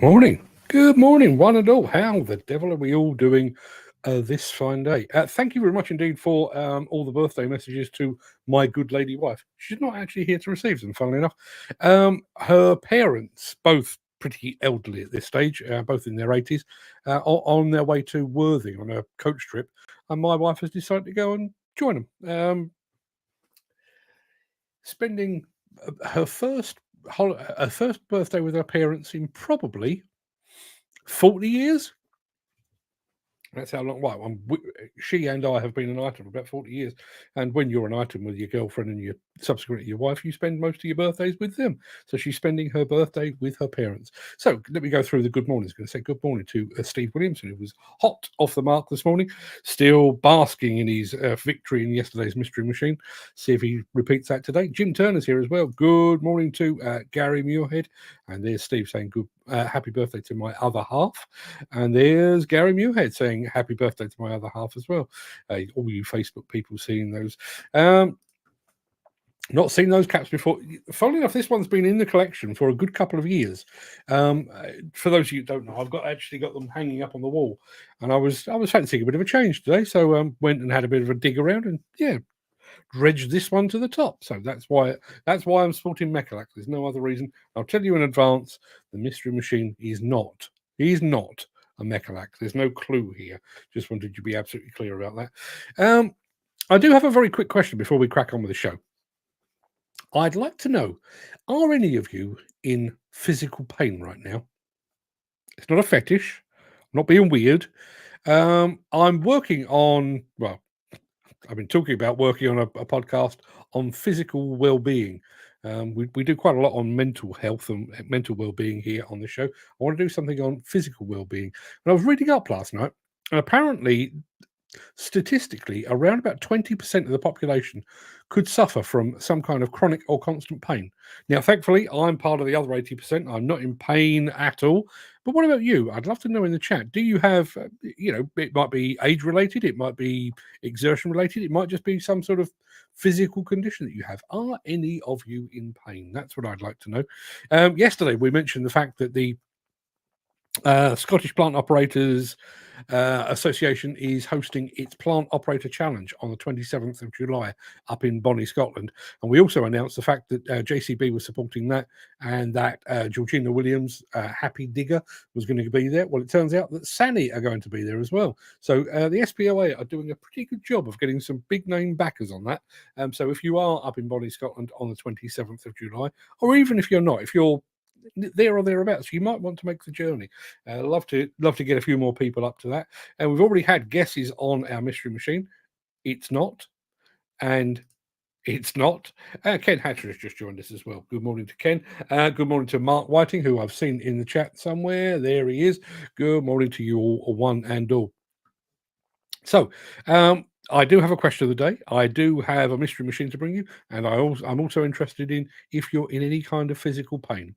Morning. Good morning, one and all. How the devil are we all doing this fine day? Thank you very much indeed for all the birthday messages to my good lady wife. She's not actually here to receive them, funnily enough. Her parents, both pretty elderly at this stage, both in their 80s, are on their way to Worthing on a coach trip, and my wife has decided to go and join them. Spending her first birthday with her parents in probably 40 years. That's how long. Well, she and I have been an item for about 40 years. And when you're an item with your girlfriend and subsequently your wife, you spend most of your birthdays with them. So she's spending her birthday with her parents. So let me go through the good mornings. I'm going to say good morning to Steve Williamson, who was hot off the mark this morning, still basking in his victory in yesterday's Mystery Machine. See if he repeats that today. Jim Turner's here as well. Good morning to Gary Muirhead. And there's Steve saying happy birthday to my other half. And there's Gary Muirhead saying happy birthday to my other half as well. All you Facebook people seeing those. Not seen those caps before. Funnily enough, this one's been in the collection for a good couple of years. For those of you who don't know, I've actually got them hanging up on the wall. And I was fancying a bit of a change today. So went and had a bit of a dig around and dredged this one to the top. So that's why I'm sporting Mechalak. There's no other reason. I'll tell you in advance, the Mystery Machine is not a Mechalak. There's no clue here. Just wanted you to be absolutely clear about that. I do have a very quick question before we crack on with the show. I'd like to know, are any of you in physical pain right now? It's not a fetish. I'm not being weird. I'm working on, well, I've been talking about working on a podcast on physical well-being. We do quite a lot on mental health and mental well-being here on the show. I want to do something on physical well-being. And I was reading up last night, and apparently, statistically, around about 20% of the population could suffer from some kind of chronic or constant pain. Now, thankfully, I'm part of the other 80%. I'm not in pain at all. But what about you? I'd love to know in the chat. Do you have, it might be age-related, it might be exertion-related, it might just be some sort of physical condition that you have. Are any of you in pain? That's what I'd like to know. Yesterday, we mentioned the fact that the Scottish Plant Operators Association is hosting its Plant Operator Challenge on the 27th of July up in Bonnie, Scotland. And we also announced the fact that JCB was supporting that and that Georgina Williams, Happy Digger, was going to be there. Well, it turns out that Sani are going to be there as well. So the SPOA are doing a pretty good job of getting some big name backers on that. So if you are up in Bonnie, Scotland on the 27th of July, or even if you're not, if you're there or thereabouts, you might want to make the journey. Love to get a few more people up to that. And we've already had guesses on our Mystery Machine. It's not, and it's not. Ken Hatcher has just joined us as well. Good morning to Ken. Good morning to Mark Whiting, who I've seen in the chat somewhere. There he is. Good morning to you all, one and all. So, I do have a question of the day. I do have a Mystery Machine to bring you, and I'm also interested in if you're in any kind of physical pain.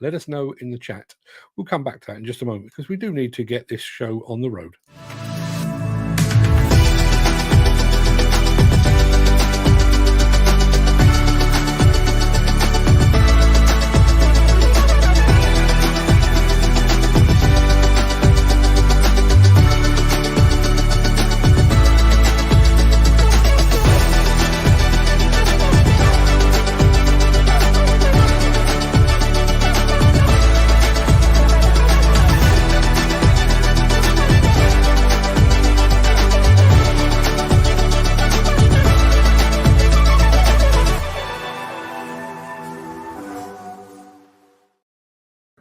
Let us know in the chat. We'll come back to that in just a moment because we do need to get this show on the road.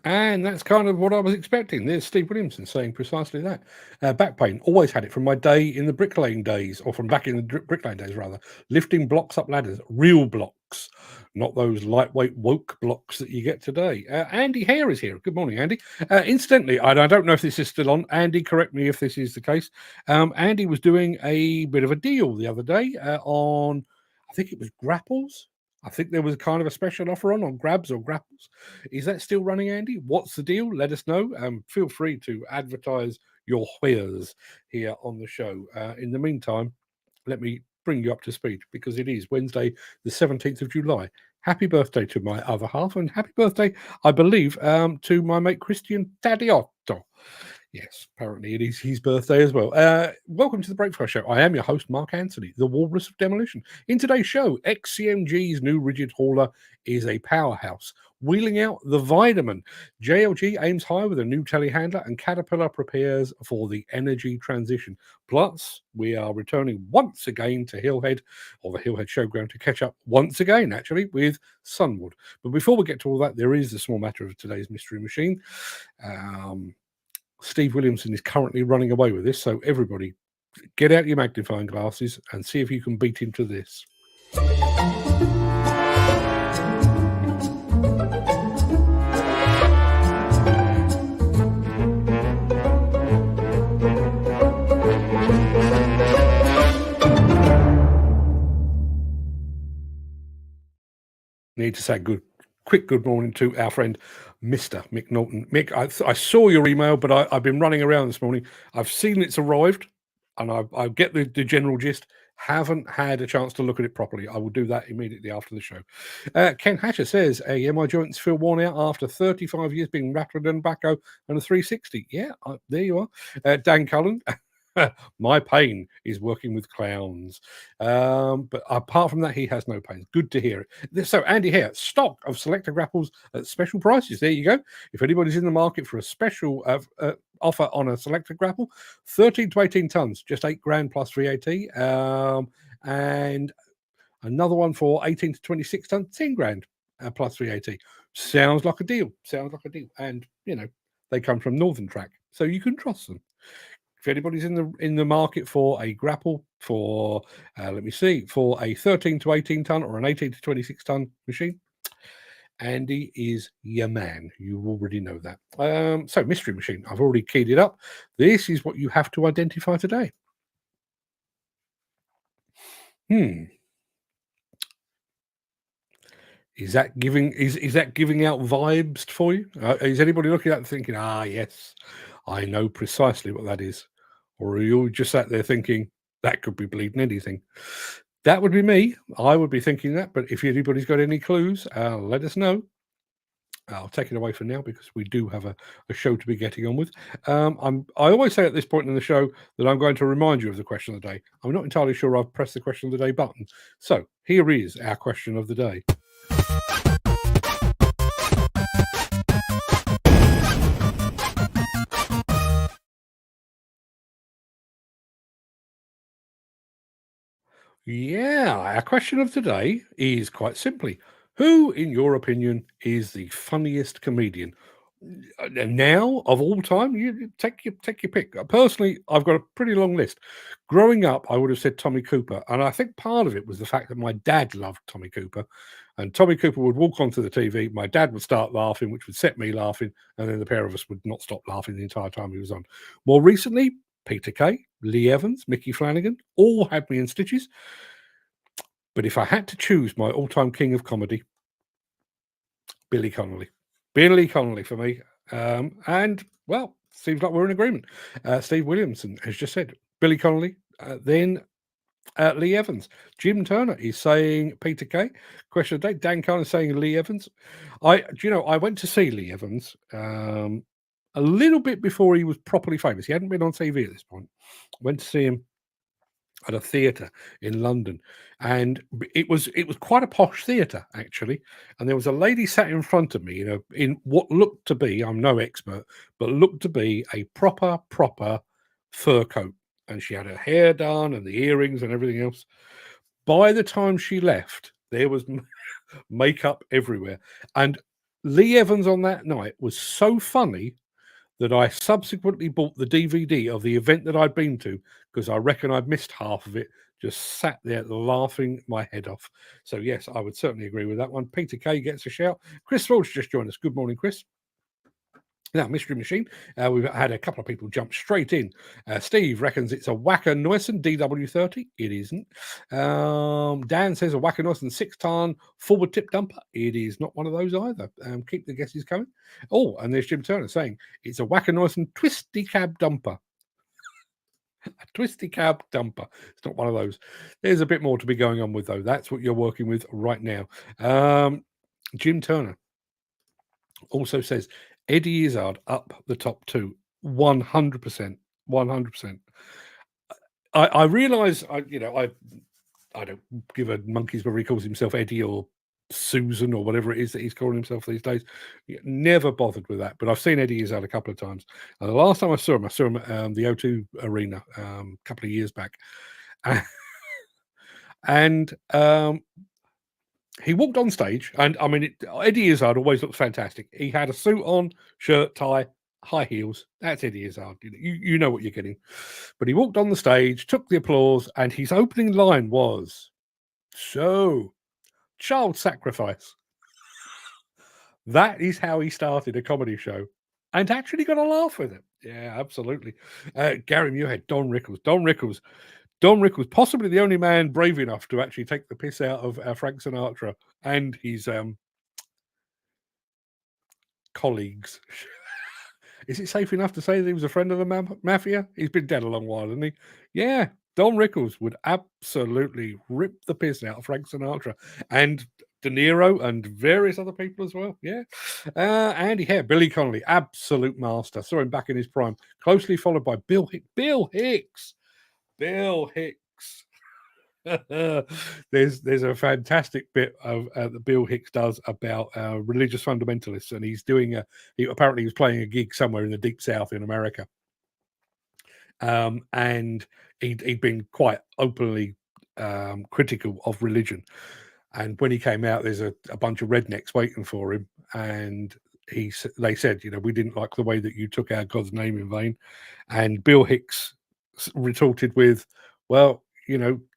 And that's kind of what I was expecting. There's Steve Williamson saying precisely that. Back pain, always had it from my day in the bricklaying days, or from back in the bricklaying days, rather. Lifting blocks up ladders, real blocks, not those lightweight woke blocks that you get today. Andy Hare is here. Good morning, Andy. Incidentally, I don't know if this is still on. Andy, correct me if this is the case. Andy was doing a bit of a deal the other day on, I think it was grapples. I think there was kind of a special offer on grabs or grapples. Is that still running, Andy? What's the deal? Let us know. Feel free to advertise your wares here on the show. In the meantime, let me bring you up to speed because it is Wednesday, the 17th of July. Happy birthday to my other half, and happy birthday, I believe, to my mate Christian Tadiotto. Yes, apparently it is his birthday as well. Welcome to the Breakfast Show. I am your host, Mark Anthony, the Walrus of Demolition. In today's show, XCMG's new rigid hauler is a powerhouse, wheeling out the Vitamin. JLG aims high with a new telehandler, and Caterpillar prepares for the energy transition. Plus, we are returning once again to Hillhead, or the Hillhead Showground, to catch up once again, actually, with Sunward. But before we get to all that, there is the small matter of today's mystery machine. Steve Williamson is currently running away with this, so everybody get out your magnifying glasses and see if you can beat him to this. Need to say quick good morning to our friend Mr. Mick Norton. Mick, I saw your email, but I've been running around this morning. I've seen it's arrived, and I get the general gist. Haven't had a chance to look at it properly. I will do that immediately after the show. Ken Hatcher says, yeah, my joints feel worn out after 35 years being rattled and backhoe and a 360. Yeah, there you are. Dan Cullen. My pain is working with clowns. But apart from that, he has no pain. Good to hear it. So, Andy here, stock of selector grapples at special prices. There you go. If anybody's in the market for a special offer on a selector grapple, 13 to 18 tons, just $8,000 plus VAT. And another one for 18 to 26 tons, $10,000 plus VAT. Sounds like a deal. And, you know, they come from Northern Track, so you can trust them. If anybody's in the market for a grapple for, for a 13 to 18 ton or an 18 to 26 ton machine, Andy is your man. You already know that. So, mystery machine. I've already keyed it up. This is what you have to identify today. Is that giving out vibes for you? Is anybody looking at it and thinking, yes, I know precisely what that is? Or are you just sat there thinking, that could be bleeding anything? That would be me. I would be thinking that. But if anybody's got any clues, let us know. I'll take it away for now because we do have a show to be getting on with. I always say at this point in the show that I'm going to remind you of the question of the day. I'm not entirely sure I've pressed the question of the day button. So here is our question of the day. Yeah, our question of the day is quite simply, who, in your opinion, is the funniest comedian? Now of all time, you take your pick. Personally, I've got a pretty long list. Growing up, I would have said Tommy Cooper, and I think part of it was the fact that my dad loved Tommy Cooper, and Tommy Cooper would walk onto the TV, my dad would start laughing, which would set me laughing, and then the pair of us would not stop laughing the entire time he was on. More recently, Peter Kay, Lee Evans, Mickey Flanagan, all had me in stitches. But if I had to choose my all-time king of comedy, Billy Connolly. Billy Connolly for me. And, well, seems like we're in agreement. Steve Williamson has just said Billy Connolly, then Lee Evans. Jim Turner is saying Peter Kay. Question of the day. Dan Cullen is saying Lee Evans. I went to see Lee Evans a little bit before he was properly famous. He hadn't been on TV at this point. Went to see him at a theatre in London, and it was quite a posh theatre actually. And there was a lady sat in front of me, in what looked to be, I'm no expert, but looked to be a proper fur coat, and she had her hair done and the earrings and everything else. By the time she left, there was makeup everywhere, and Lee Evans on that night was so funny that I subsequently bought the DVD of the event that I'd been to because I reckon I'd missed half of it, just sat there laughing my head off. So, yes, I would certainly agree with that one. Peter Kay gets a shout. Chris Ford's just joined us. Good morning, Chris. Now, Mystery Machine, we've had a couple of people jump straight in. Steve reckons it's a Wacker Neuson DW30. It isn't. Dan says a Wacker Neuson 6-ton forward tip dumper. It is not one of those either. Keep the guesses coming. Oh, and there's Jim Turner saying it's a Wacker Neuson twisty cab dumper. A Twisty cab dumper. It's not one of those. There's a bit more to be going on with, though. That's what you're working with right now. Jim Turner also says Eddie Izzard up the top two. 100%. 100%. I realise, I don't give a monkey's whether he calls himself Eddie or Susan or whatever it is that he's calling himself these days. Never bothered with that. But I've seen Eddie Izzard a couple of times. And the last time I saw him at the O2 Arena a couple of years back. And he walked on stage. And I mean, Eddie Izzard always looks fantastic. He had a suit on, shirt, tie, high heels. That's Eddie Izzard. You know what you're getting. But he walked on the stage, took the applause, and his opening line was, "So, child sacrifice." That is how he started a comedy show and actually got a laugh with it. Yeah, absolutely. Gary Muirhead, Don Rickles, possibly the only man brave enough to actually take the piss out of Frank Sinatra and his colleagues. Is it safe enough to say that he was a friend of the mafia? He's been dead a long while, hasn't he? Yeah, Don Rickles would absolutely rip the piss out of Frank Sinatra and De Niro and various other people as well. Yeah. Andy Hare, Billy Connolly, absolute master. Saw him back in his prime. Closely followed by Bill Hicks. Bill Hicks. There's a fantastic bit of that Bill Hicks does about religious fundamentalists, and he's doing apparently he was playing a gig somewhere in the deep south in America, and he'd been quite openly critical of religion. And when he came out, there's a bunch of rednecks waiting for him, and they said, we didn't like the way that you took our God's name in vain. And Bill Hicks retorted with, well,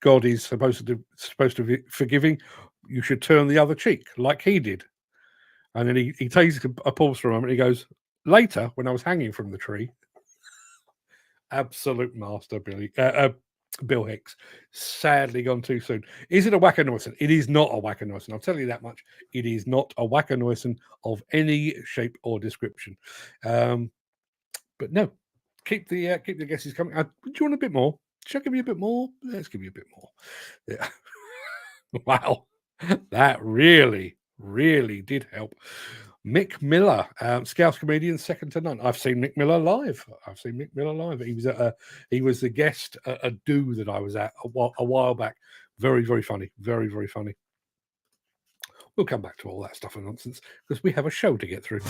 God is supposed to be forgiving. You should turn the other cheek like he did. And then he takes a pause for a moment. He goes, later, when I was hanging from the tree, absolute master, Bill Hicks, sadly gone too soon. Is it a Whack-A-Noison? It is not a Whack-A-Noison. I'll tell you that much. It is not a Whack-A-Noison of any shape or description. But no, keep the guesses coming. Do you want a bit more? Should I give you a bit more? Let's give you a bit more. Yeah. Wow, that really, really did help. Mick Miller, Scouse comedian, second to none. I've seen Mick Miller live. He was the guest at a do that I was at a while back. Very, very funny. Very, very funny. We'll come back to all that stuff and nonsense because we have a show to get through.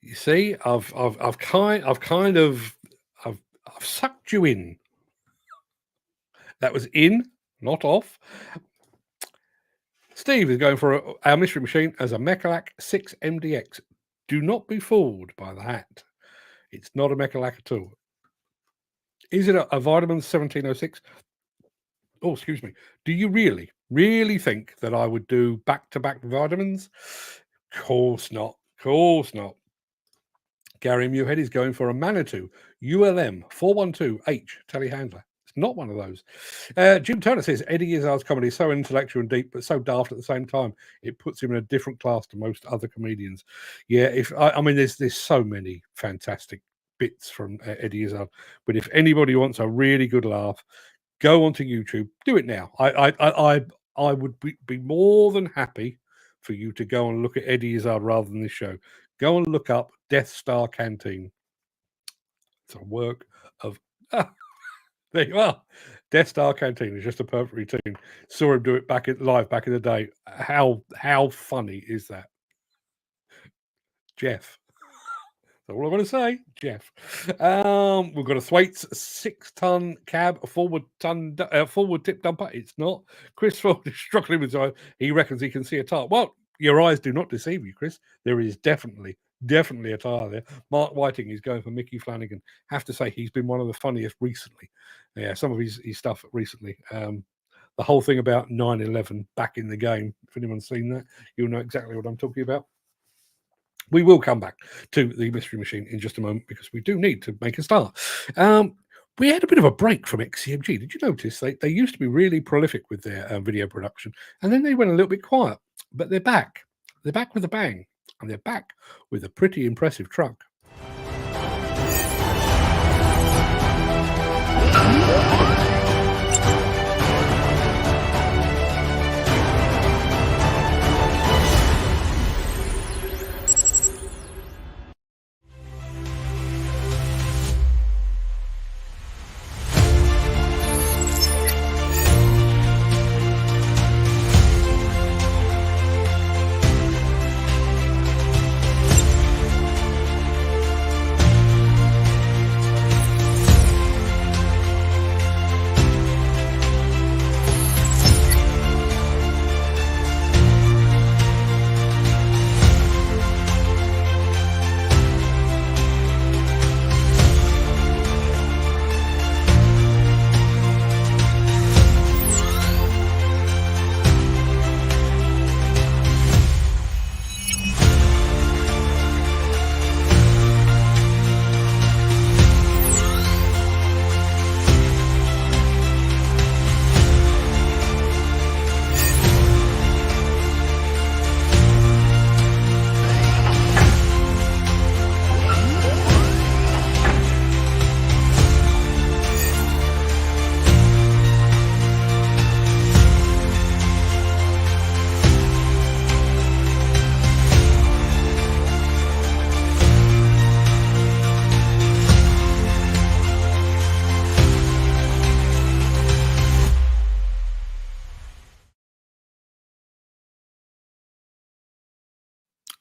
You see, I've sucked you in. That was in, not off. Steve is going for our mystery machine as a Mechalak 6MDX. Do not be fooled by the hat. It's not a Mechalak at all. Is it a Vitamin 1706? Oh, excuse me. Do you really, really think that I would do back-to-back vitamins? Of course not. Gary Muirhead is going for a Manitou ULM 412H telehandler. It's not one of those. Jim Turner says Eddie Izzard's comedy is so intellectual and deep, but so daft at the same time. It puts him in a different class to most other comedians. Yeah, I mean, there's so many fantastic bits from Eddie Izzard. But if anybody wants a really good laugh, go onto YouTube. Do it now. I would be more than happy for you to go and look at Eddie Izzard rather than this show. Go and look up Death Star Canteen. It's a work of... there you are. Death Star Canteen is just a perfect routine. Saw him do it live back in the day. How funny is that? Jeff. That's all I want to say, Jeff. We've got a Thwaites 6-ton cab, a forward tip dumper. It's not. Chris Ford is struggling with his eyes. He reckons he can see a tire. Well, your eyes do not deceive you, Chris. There is definitely a tire there. Mark Whiting is going for Mickey Flanagan. Have to say he's been one of the funniest recently. Yeah, some of his stuff recently. The whole thing about 9/11 back in the game. If anyone's seen that, you'll know exactly what I'm talking about. We will come back to the mystery machine in just a moment because we do need to make a start. We had a bit of a break from XCMG. Did you notice they used to be really prolific with their video production, and then they went a little bit quiet. But they're back. They're back with a bang, and they're back with a pretty impressive truck.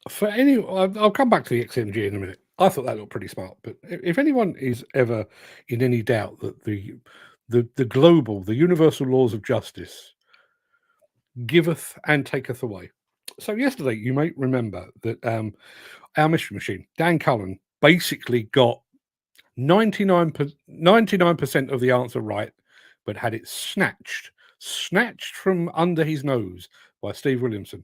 For any, I'll come back to the XMG in a minute. I thought that looked pretty smart. But if anyone is ever in any doubt that the global, the universal laws of justice giveth and taketh away. So yesterday, you may remember that our mystery machine, Dan Cullen, basically got 99% of the answer right, but had it snatched from under his nose by Steve Williamson.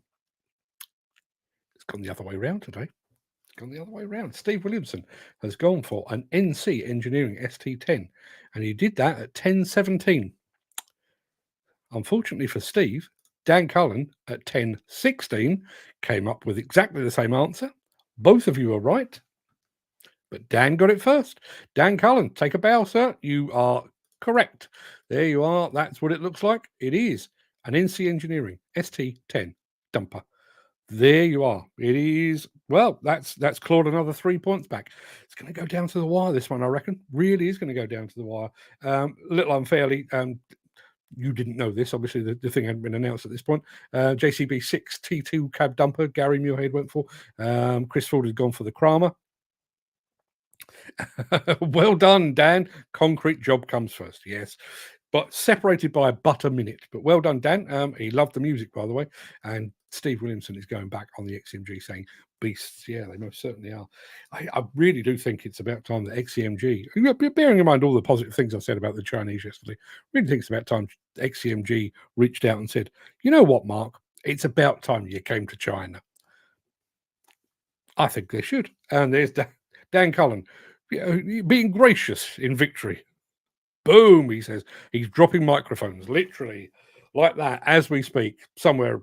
It's gone the other way around today. It's gone the other way around. Steve Williamson has gone for an NC Engineering ST10, and he did that at 10:17. Unfortunately for Steve, Dan Cullen at 10:16 came up with exactly the same answer. Both of you are right, but Dan got it first. Dan Cullen, take a bow, sir. You are correct. There you are. That's what it looks like. It is an NC Engineering ST10 dumper. There you are. It is. Well, that's clawed another 3 points back. It's going to go down to the wire, this one, I reckon. Really is going to go down to the wire. A little unfairly. You didn't know this. Obviously, the thing hadn't been announced at this point. JCB 6 T2 cab dumper. Gary Muirhead went for. Chris Ford has gone for the Kramer. Well done, Dan. Concrete job comes first. Yes. But separated by about a minute. But well done, Dan. He loved the music, by the way. And Steve Williamson is going back on the XCMG saying, beasts. Yeah, they most certainly are. I really do think it's about time that XCMG, bearing in mind all the positive things I said about the Chinese yesterday, really think it's about time XCMG reached out and said, you know what, Mark? It's about time you came to China. I think they should. And there's Dan Cullen being gracious in victory. Boom, he says. He's dropping microphones, literally, like that, as we speak, somewhere,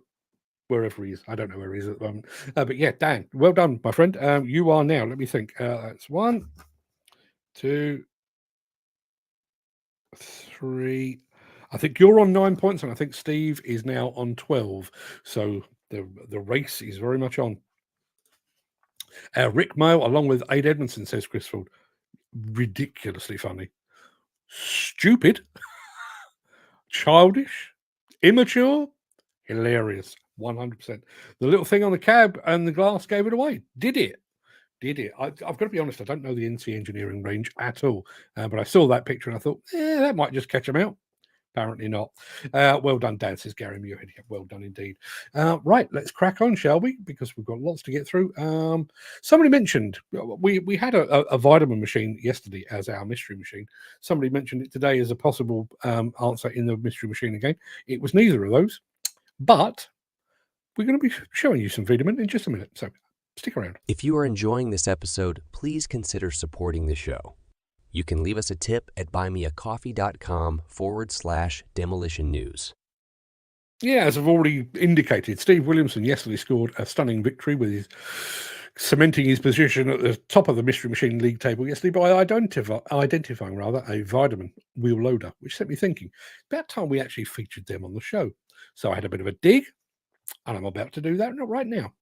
wherever he is. I don't know where he is at the moment. But yeah, Dan, well done, my friend. You are now, let me think. That's 1, 2, 3. I think you're on 9 points, and I think Steve is now on 12. So the race is very much on. Rick Mail, along with Aid Edmondson, says Chris Ford. Ridiculously funny. Stupid, childish, immature, hilarious, 100%. The little thing on the cab and the glass gave it away. Did it? I've got to be honest, I don't know the NC Engineering range at all, but I saw that picture and I thought, that might just catch them out. Apparently not. Well done, Dan, says Gary Muirhead. Well done indeed. Right, let's crack on, shall we? Because we've got lots to get through. Somebody mentioned, we had a vitamin machine yesterday as our mystery machine. Somebody mentioned it today as a possible answer in the mystery machine again. It was neither of those, but we're going to be showing you some vitamin in just a minute. So stick around. If you are enjoying this episode, please consider supporting the show. You can leave us a tip at buymeacoffee.com/demolition news. Yeah, as I've already indicated, Steve Williamson yesterday scored a stunning victory with his cementing his position at the top of the Mystery Machine League table yesterday by identifying a vitamin wheel loader, which set me thinking, about time we actually featured them on the show. So I had a bit of a dig, and I'm about to do that right now.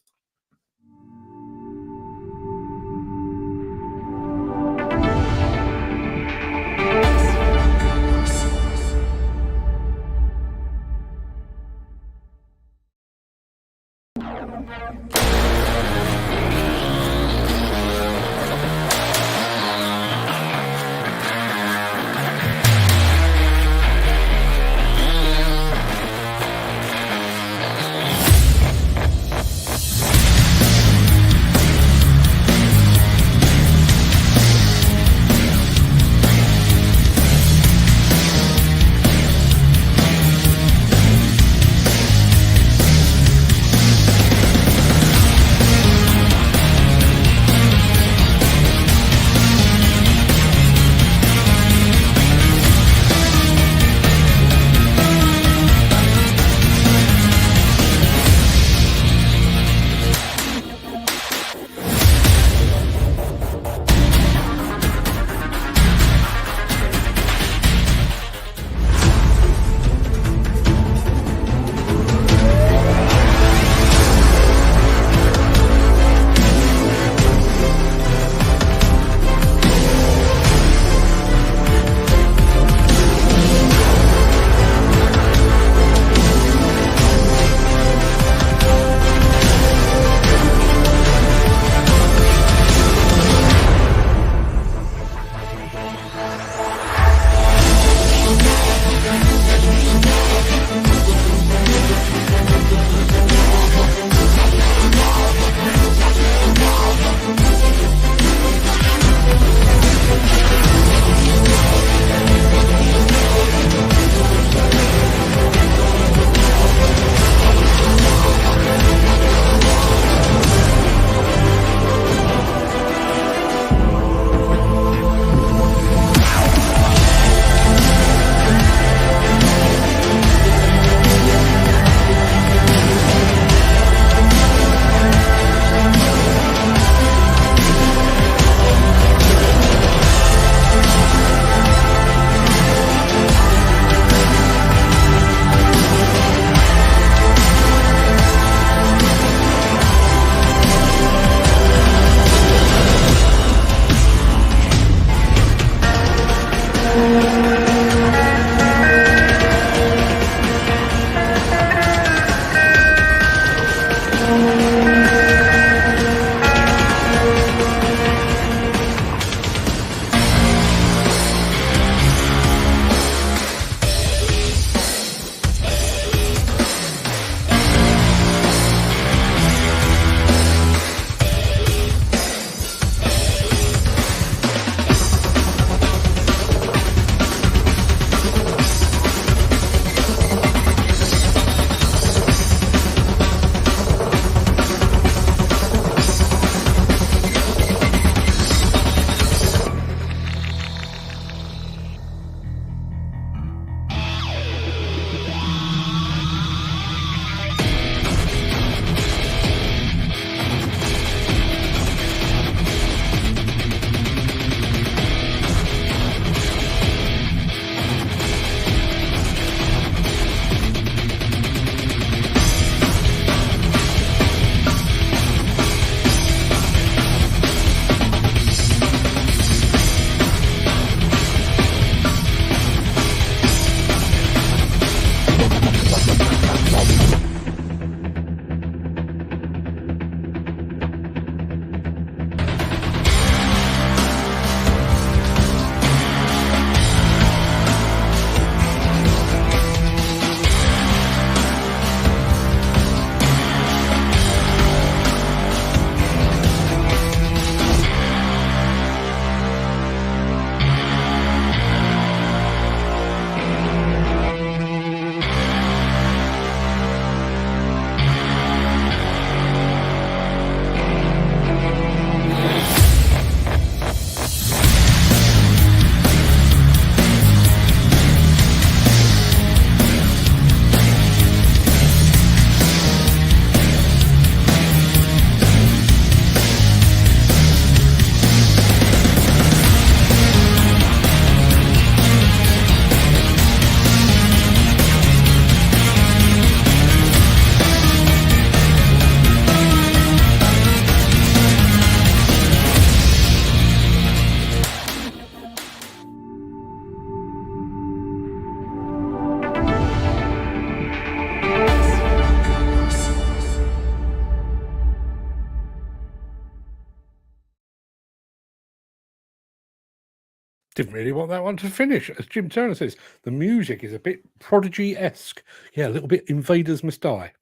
Didn't really want that one to finish. As Jim Turner says, the music is a bit Prodigy-esque. Yeah, a little bit Invaders Must Die,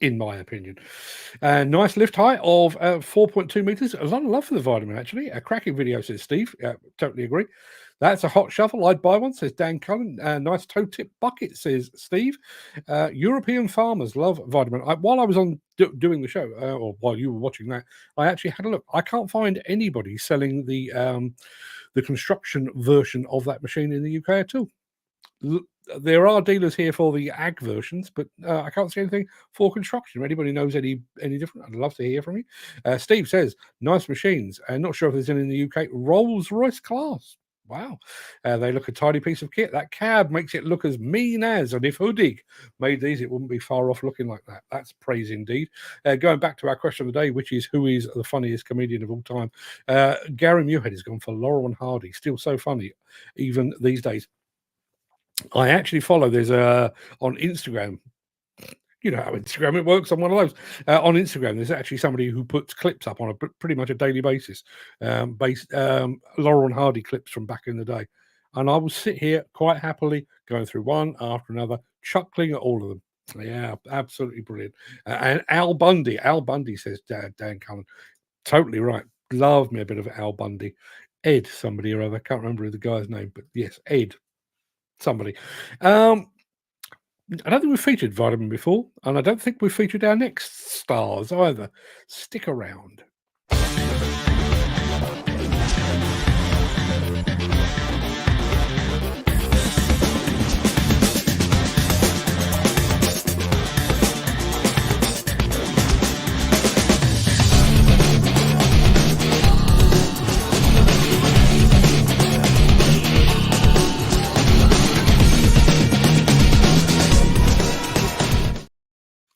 in my opinion. Nice lift height of 4.2 meters. A lot of love for the Vitamin, actually. A cracking video, says Steve. Totally agree. That's a hot shovel. I'd buy one, says Dan Cullen. Nice toe tip bucket, says Steve. European farmers love Vitamin. While I was on doing the show, or while you were watching that, I actually had a look. I can't find anybody selling the construction version of that machine in the UK at all. There are dealers here for the ag versions, but I can't see anything for construction. If anybody knows any different, I'd love to hear from you. Steve says, nice machines. Not sure if there's any in the UK. Rolls-Royce class. Wow. They look a tidy piece of kit. That cab makes it look as mean as, and if Hudig made these, it wouldn't be far off looking like that. That's praise indeed. Going back to our question of the day, which is who is the funniest comedian of all time? Gary Muirhead has gone for Laurel and Hardy. Still so funny, even these days. I actually follow, there's on Instagram, you know how Instagram it works, on one of those. On Instagram, there's actually somebody who puts clips up on pretty much a daily basis, Laurel and Hardy clips from back in the day. And I will sit here quite happily going through one after another, chuckling at all of them. Yeah, absolutely brilliant. And Al Bundy says, Dan Cullen, totally right. Love me a bit of Al Bundy. Ed, somebody or other, can't remember the guy's name, but yes, Ed. Somebody. I don't think we've featured Vitamin before, and I don't think we've featured our next stars either. Stick around.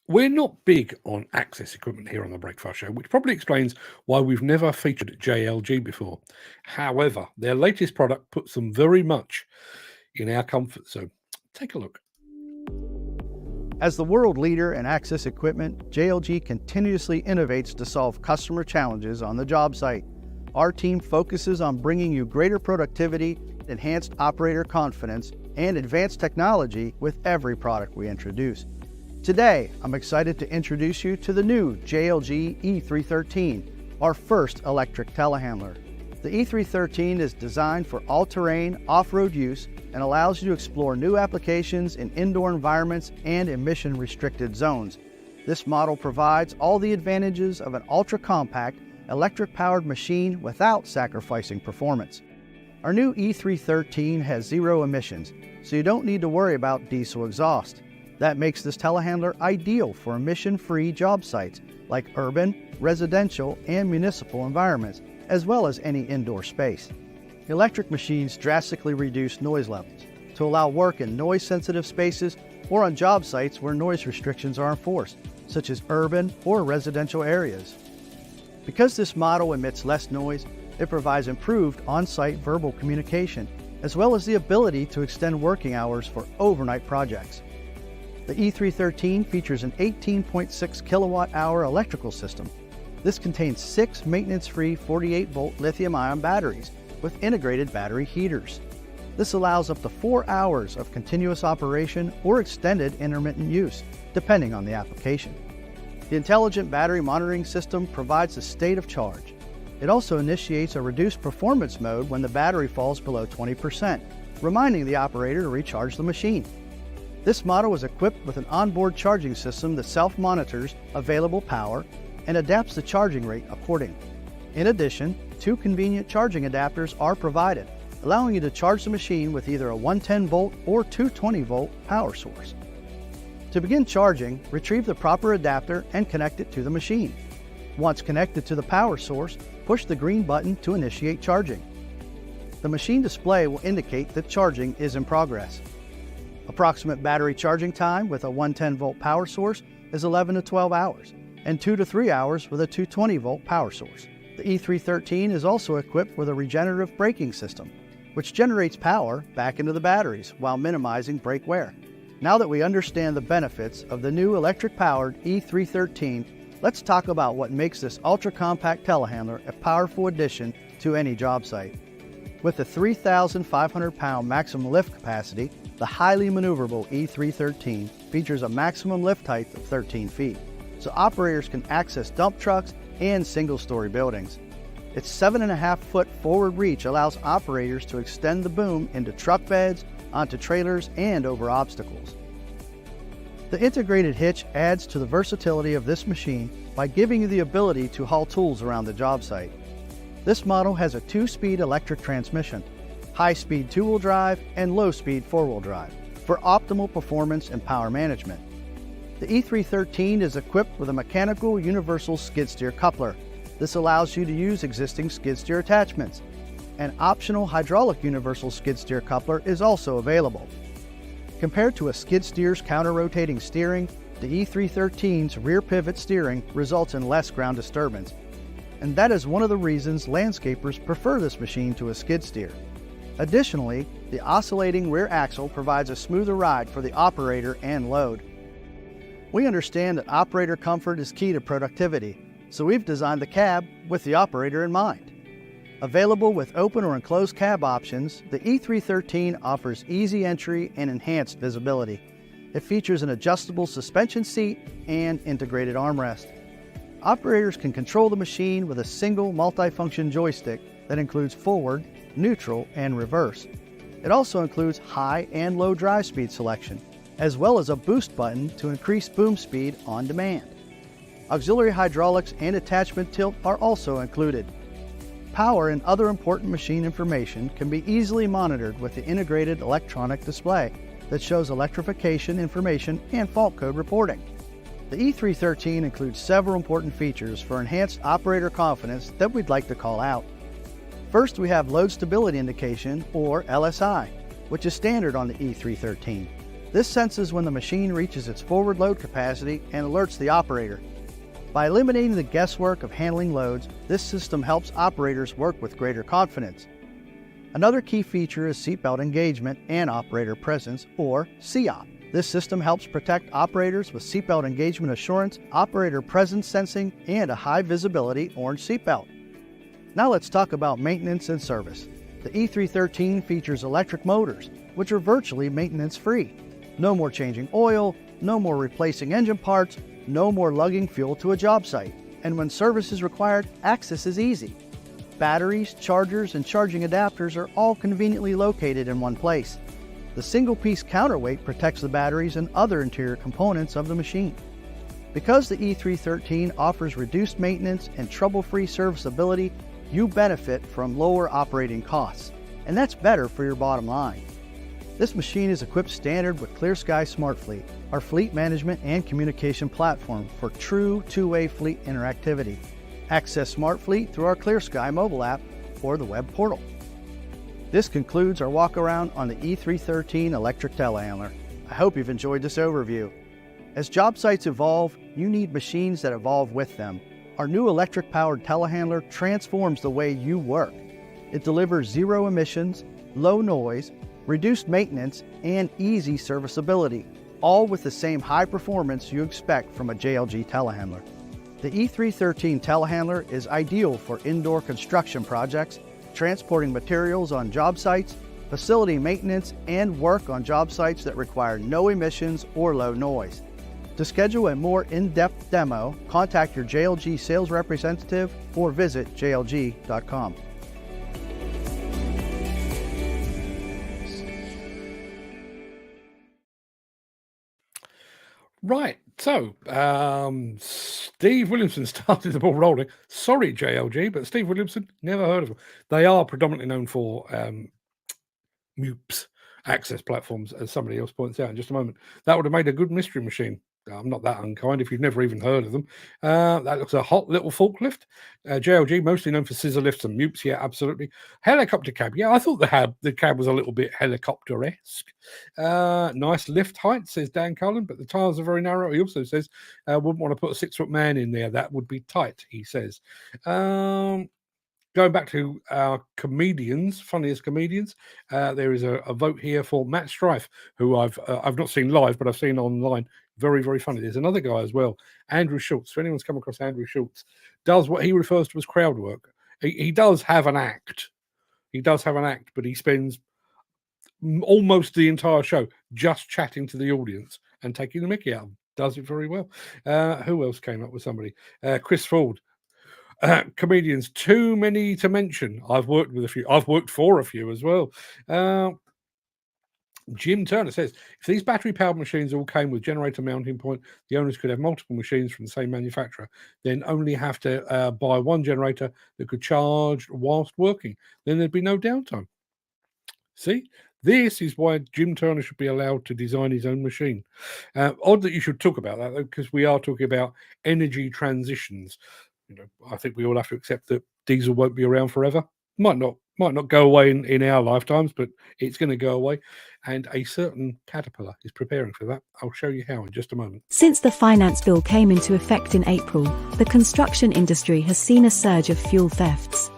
We're not big on access equipment here on the Breakfast Show, which probably explains why we've never featured JLG before. However, their latest product puts them very much in our comfort zone. Take a look. As the world leader in access equipment, JLG continuously innovates to solve customer challenges on the job site. Our team focuses on bringing you greater productivity, enhanced operator confidence, and advanced technology with every product we introduce. Today, I'm excited to introduce you to the new JLG E313, our first electric telehandler. The E313 is designed for all-terrain, off-road use and allows you to explore new applications in indoor environments and emission-restricted zones. This model provides all the advantages of an ultra-compact, electric-powered machine without sacrificing performance. Our new E313 has zero emissions, so you don't need to worry about diesel exhaust. That makes this telehandler ideal for emission-free job sites like urban, residential, and municipal environments, as well as any indoor space. Electric machines drastically reduce noise levels to allow work in noise-sensitive spaces or on job sites where noise restrictions are enforced, such as urban or residential areas. Because this model emits less noise, it provides improved on-site verbal communication, as well as the ability to extend working hours for overnight projects. The E313 features an 18.6 kilowatt-hour electrical system. This contains 6 maintenance-free 48-volt lithium-ion batteries with integrated battery heaters. This allows up to 4 hours of continuous operation or extended intermittent use, depending on the application. The intelligent battery monitoring system provides a state of charge. It also initiates a reduced performance mode when the battery falls below 20%, reminding the operator to recharge the machine. This model is equipped with an onboard charging system that self-monitors available power and adapts the charging rate accordingly. In addition, 2 convenient charging adapters are provided, allowing you to charge the machine with either a 110-volt or 220-volt power source. To begin charging, retrieve the proper adapter and connect it to the machine. Once connected to the power source, push the green button to initiate charging. The machine display will indicate that charging is in progress. Approximate battery charging time with a 110-volt power source is 11 to 12 hours, and 2 to 3 hours with a 220-volt power source. The E313 is also equipped with a regenerative braking system, which generates power back into the batteries while minimizing brake wear. Now that we understand the benefits of the new electric-powered E313, let's talk about what makes this ultra-compact telehandler a powerful addition to any job site. With a 3,500-pound maximum lift capacity, the highly maneuverable E313 features a maximum lift height of 13 feet, so operators can access dump trucks and single-story buildings. Its 7.5-foot forward reach allows operators to extend the boom into truck beds, onto trailers, and over obstacles. The integrated hitch adds to the versatility of this machine by giving you the ability to haul tools around the job site. This model has a 2-speed electric transmission, high-speed 2-wheel drive, and low-speed 4-wheel drive for optimal performance and power management. The E313 is equipped with a mechanical universal skid steer coupler. This allows you to use existing skid steer attachments. An optional hydraulic universal skid steer coupler is also available. Compared to a skid steer's counter-rotating steering, the E313's rear pivot steering results in less ground disturbance, and that is one of the reasons landscapers prefer this machine to a skid steer. Additionally, the oscillating rear axle provides a smoother ride for the operator and load. We understand that operator comfort is key to productivity, so we've designed the cab with the operator in mind. Available with open or enclosed cab options, the E313 offers easy entry and enhanced visibility. It features an adjustable suspension seat and integrated armrest. Operators can control the machine with a single multifunction joystick that includes forward, neutral, and reverse. It also includes high and low drive speed selection, as well as a boost button to increase boom speed on demand. Auxiliary hydraulics and attachment tilt are also included. Power and other important machine information can be easily monitored with the integrated electronic display that shows electrification information and fault code reporting. The E313 includes several important features for enhanced operator confidence that we'd like to call out. First, we have load stability indication, or LSI, which is standard on the E313. This senses when the machine reaches its forward load capacity and alerts the operator. By eliminating the guesswork of handling loads, this system helps operators work with greater confidence. Another key feature is seatbelt engagement and operator presence, or SEOP. This system helps protect operators with seatbelt engagement assurance, operator presence sensing, and a high visibility orange seatbelt. Now let's talk about maintenance and service. The E313 features electric motors, which are virtually maintenance-free. No more changing oil, no more replacing engine parts, no more lugging fuel to a job site. And when service is required, access is easy. Batteries, chargers, and charging adapters are all conveniently located in one place. The single-piece counterweight protects the batteries and other interior components of the machine. Because the E313 offers reduced maintenance and trouble-free serviceability, you benefit from lower operating costs, and that's better for your bottom line. This machine is equipped standard with ClearSky Smart Fleet, our fleet management and communication platform for true two-way fleet interactivity. Access Smart Fleet through our ClearSky mobile app or the web portal. This concludes our walk around on the E313 electric telehandler. I hope you've enjoyed this overview. As job sites evolve, you need machines that evolve with them. Our new electric-powered telehandler transforms the way you work. It delivers zero emissions, low noise, reduced maintenance, and easy serviceability, all with the same high performance you expect from a JLG telehandler. The E313 telehandler is ideal for indoor construction projects, transporting materials on job sites, facility maintenance, and work on job sites that require no emissions or low noise. To schedule a more in-depth demo, contact your JLG sales representative or visit jlg.com. Right, so Steve Williamson started the ball rolling. Sorry, JLG, but Steve Williamson, never heard of them. They are predominantly known for MUPS access platforms, as somebody else points out in just a moment. That would have made a good mystery machine. I'm not that unkind if you've never even heard of them. That looks a hot little forklift. JLG, mostly known for scissor lifts and MUPS. Yeah, absolutely. Helicopter cab. Yeah, I thought the cab was a little bit helicopter-esque. Nice lift height, says Dan Cullen, but the tires are very narrow. He also says, wouldn't want to put a 6-foot man in there. That would be tight, he says. Going back to our comedians, funniest comedians, there is a vote here for Matt Strife, who I've not seen live, but I've seen online. Very, very funny. There's another guy as well, Andrew Schultz. If anyone's come across Andrew Schultz, does what he refers to as crowd work. He does have an act. He does have an act, but he spends almost the entire show just chatting to the audience and taking the mickey out of them. Does it very well. Who else came up with somebody? Chris Ford. Comedians, too many to mention. I've worked with a few. I've worked for a few as well. Jim Turner says, if these battery-powered machines all came with generator mounting point, the owners could have multiple machines from the same manufacturer, then only have to buy one generator that could charge whilst working. Then there'd be no downtime. See? This is why Jim Turner should be allowed to design his own machine. Odd that you should talk about that, though, because we are talking about energy transitions. I think we all have to accept that diesel won't be around forever. Might not go away in our lifetimes, but it's going to go away. And a certain Caterpillar is preparing for that. I'll show you how in just a moment. Since the finance bill came into effect in April, the construction industry has seen a surge of fuel thefts.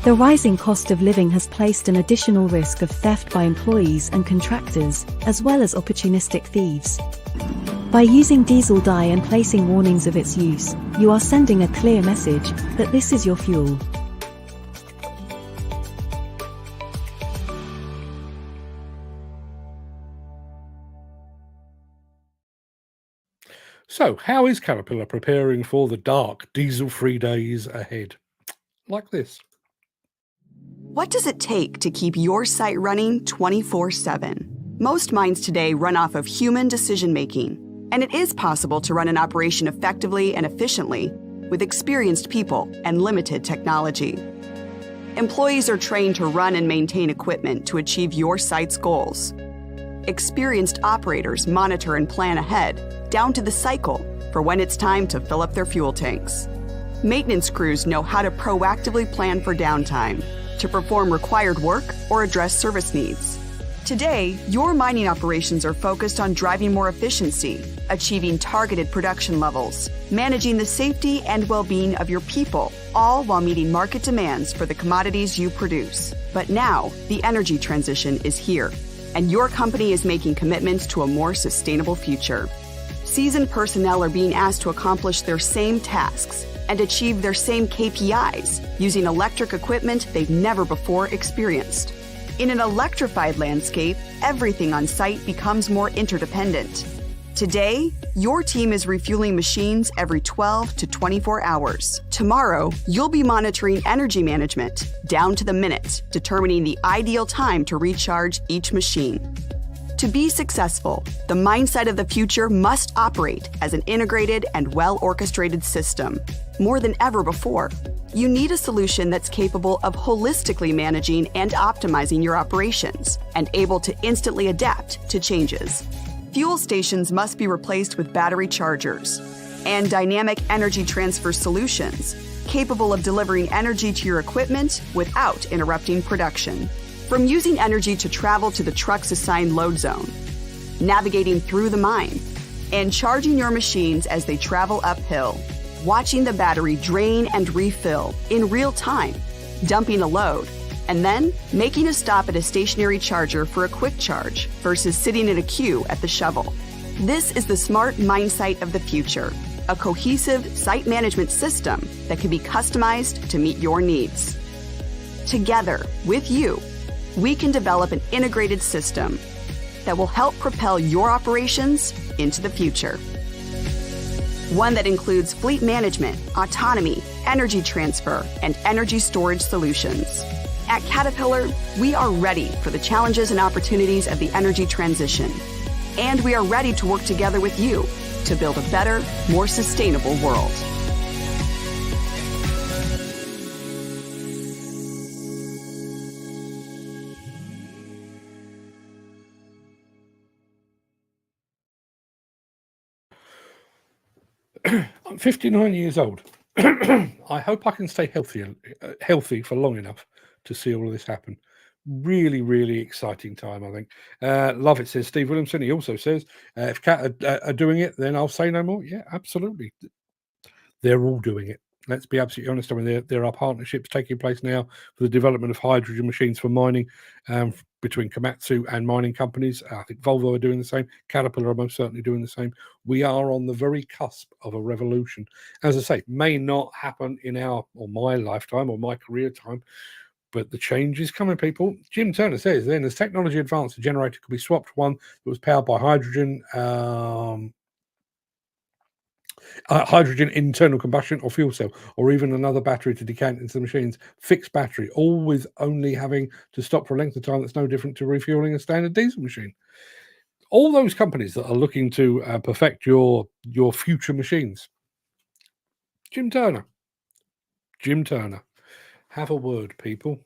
The rising cost of living has placed an additional risk of theft by employees and contractors, as well as opportunistic thieves. By using diesel dye and placing warnings of its use, you are sending a clear message that this is your fuel. So, how is Caterpillar preparing for the dark, diesel-free days ahead? Like this. What does it take to keep your site running 24/7? Most mines today run off of human decision-making, and it is possible to run an operation effectively and efficiently with experienced people and limited technology. Employees are trained to run and maintain equipment to achieve your site's goals. Experienced operators monitor and plan ahead, down to the cycle, for when it's time to fill up their fuel tanks. Maintenance crews know how to proactively plan for downtime, to perform required work or address service needs. Today, your mining operations are focused on driving more efficiency, achieving targeted production levels, managing the safety and well-being of your people, all while meeting market demands for the commodities you produce. But now, the energy transition is here, and your company is making commitments to a more sustainable future. Seasoned personnel are being asked to accomplish their same tasks and achieve their same KPIs using electric equipment they've never before experienced. In an electrified landscape, everything on site becomes more interdependent. Today, your team is refueling machines every 12 to 24 hours. Tomorrow, you'll be monitoring energy management down to the minute, determining the ideal time to recharge each machine. To be successful, the mine site of the future must operate as an integrated and well-orchestrated system. More than ever before, you need a solution that's capable of holistically managing and optimizing your operations and able to instantly adapt to changes. Fuel stations must be replaced with battery chargers and dynamic energy transfer solutions capable of delivering energy to your equipment without interrupting production. From using energy to travel to the truck's assigned load zone, navigating through the mine, and charging your machines as they travel uphill, watching the battery drain and refill in real time, dumping a load, and then making a stop at a stationary charger for a quick charge versus sitting in a queue at the shovel. This is the smart mine site of the future, a cohesive site management system that can be customized to meet your needs. Together, with you, we can develop an integrated system that will help propel your operations into the future. One that includes fleet management, autonomy, energy transfer, and energy storage solutions. At Caterpillar, we are ready for the challenges and opportunities of the energy transition. And we are ready to work together with you to build a better, more sustainable world. I'm 59 years old. I hope I can stay healthy for long enough to see all of this happen. Really, really exciting time, I think. Love it, says Steve Williamson. He also says, if Cat are doing it, then I'll say no more. Yeah, absolutely. They're all doing it. Let's be absolutely honest. I mean, there are partnerships taking place now for the development of hydrogen machines for mining between Komatsu and mining companies. I think Volvo are doing the same. Caterpillar are most certainly doing the same. We are on the very cusp of a revolution. As I say, may not happen in our or my lifetime or my career time, But the change is coming, people. Jim Turner says, then as technology advanced, the generator could be swapped for one that was powered by hydrogen, hydrogen internal combustion or fuel cell, or even another battery to decant into the machines. Fixed battery, all with only having to stop for a length of time that's no different to refueling a standard diesel machine. All those companies that are looking to perfect your future machines. Jim Turner. Have a word, people.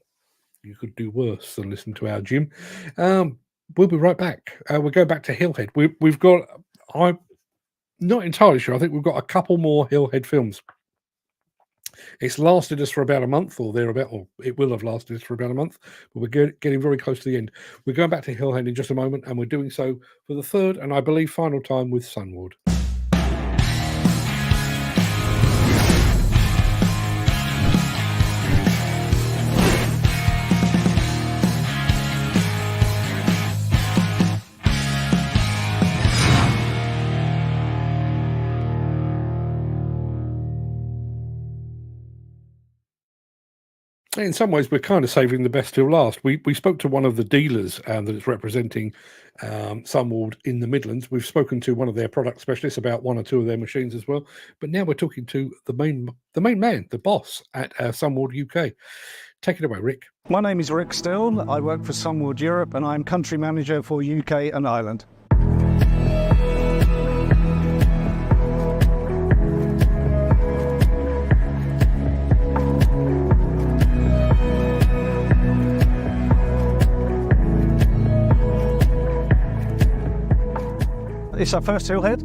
You could do worse than listen to our Jim. We'll be right back. We'll go back to Hillhead. We've got, I'm not entirely sure, I think we've got a couple more Hillhead films. It's lasted us for about a month or thereabout, or it will have lasted us for about a month, but we're getting very close to the end. We're going back to Hillhead in just a moment, and we're doing so for the third and I believe final time with Sunward. In some ways, we're kind of saving the best till last. We spoke to one of the dealers that is representing Sunward in the Midlands. We've spoken to one of their product specialists about one or two of their machines as well. But now we're talking to the main man, the boss at Sunward UK. Take it away, Rick. My name is Rick Still. I work for Sunward Europe and I'm country manager for UK and Ireland. It's our first Hillhead.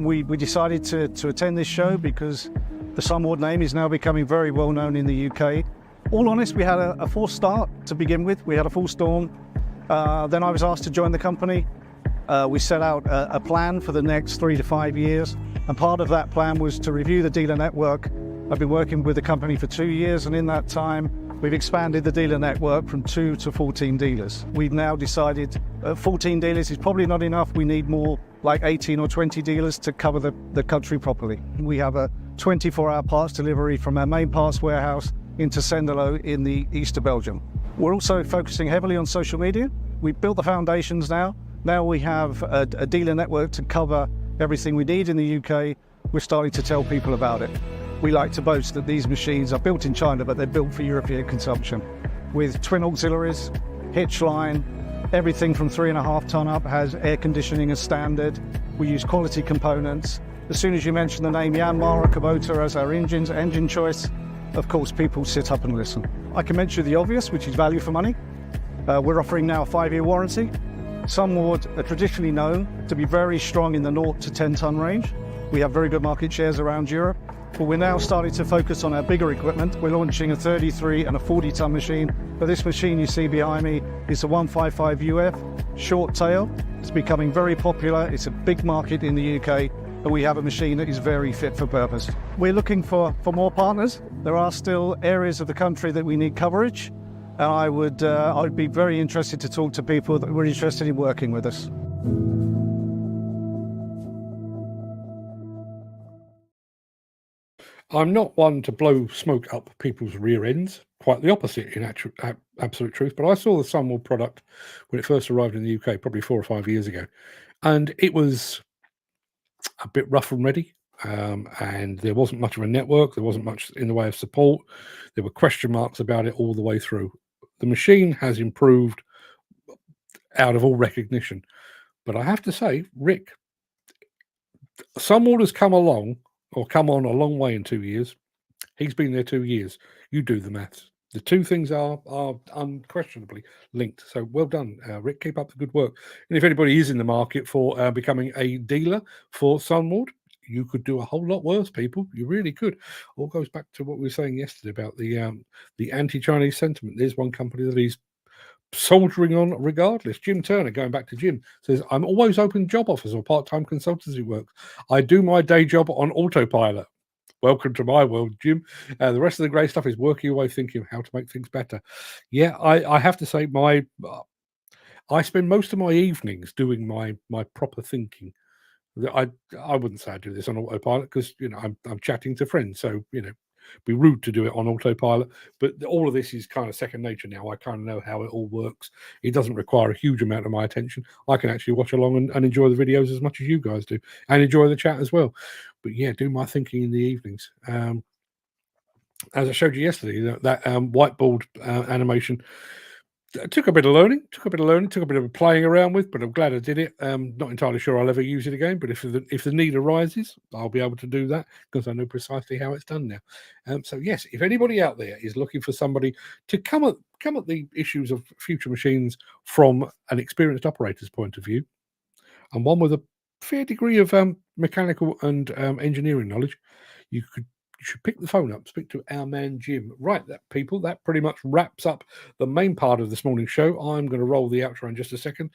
We decided to attend this show because the Sunward name is now becoming very well known in the UK. All honest, we had a false start to begin with. We had a full storm. Then I was asked to join the company. We set out a plan for the next 3 to 5 years. And part of that plan was to review the dealer network. I've been working with the company for 2 years, and in that time, we've expanded the dealer network from 2 to 14 dealers. We've now decided 14 dealers is probably not enough. We need more, like 18 or 20 dealers to cover the country properly. We have a 24-hour parts delivery from our main parts warehouse into Senderlo in the east of Belgium. We're also focusing heavily on social media. We've built the foundations now. Now we have a dealer network to cover everything we need in the UK. We're starting to tell people about it. We like to boast that these machines are built in China, but they're built for European consumption. With twin auxiliaries, hitch line, everything from 3.5 ton up has air conditioning as standard. We use quality components. As soon as you mention the name Yanmar or Kubota as our engine choice, of course people sit up and listen. I can mention the obvious, which is value for money. We're offering now a 5-year warranty. Sunward are traditionally known to be very strong in the 0 to 10 ton range. We have very good market shares around Europe. But we're now starting to focus on our bigger equipment. We're launching a 33 and a 40 ton machine. But this machine you see behind me is a 155 UF, short tail. It's becoming very popular. It's a big market in the UK, but we have a machine that is very fit for purpose. We're looking for more partners. There are still areas of the country that we need coverage. And I would be very interested to talk to people that were interested in working with us. I'm not one to blow smoke up people's rear ends, quite the opposite in absolute truth, but I saw the Sunward product when it first arrived in the UK, probably 4 or 5 years ago, and it was a bit rough and ready, and there wasn't much of a network, there wasn't much in the way of support, there were question marks about it all the way through. The machine has improved out of all recognition, but I have to say, Rick, Sunward has come on a long way in 2 years. He's been there 2 years. You do the maths. The two things are unquestionably linked. So well done, Rick. Keep up the good work. And if anybody is in the market for becoming a dealer for Sunward, you could do a whole lot worse, people. You really could. All goes back to what we were saying yesterday about the anti-Chinese sentiment. There's one company that is soldiering on regardless. Jim Turner, going back to Jim, says, I'm always open job offers or part-time consultancy work. I do my day job on autopilot. Welcome to my world, Jim. The rest of the great stuff is working away, thinking of how to make things better. Yeah, I have to say, I spend most of my evenings doing my proper thinking. I wouldn't say I do this on autopilot because I'm chatting to friends, so be rude to do it on autopilot. But all of this is kind of second nature now. I kind of know how it all works. It doesn't require a huge amount of my attention. I can actually watch along and enjoy the videos as much as you guys do, and enjoy the chat as well. But yeah, do my thinking in the evenings. As I showed you yesterday, that whiteboard animation took a bit of learning, took a bit of playing around with, but I'm glad I did it. Not entirely sure I'll ever use it again, but if the need arises, I'll be able to do that because I know precisely how it's done now. So yes, if anybody out there is looking for somebody to come at the issues of future machines from an experienced operator's point of view, and one with a fair degree of mechanical and engineering knowledge, you should pick the phone up, speak to our man Jim. Right, that pretty much wraps up the main part of this morning's show. I'm going to roll the outro in just a second,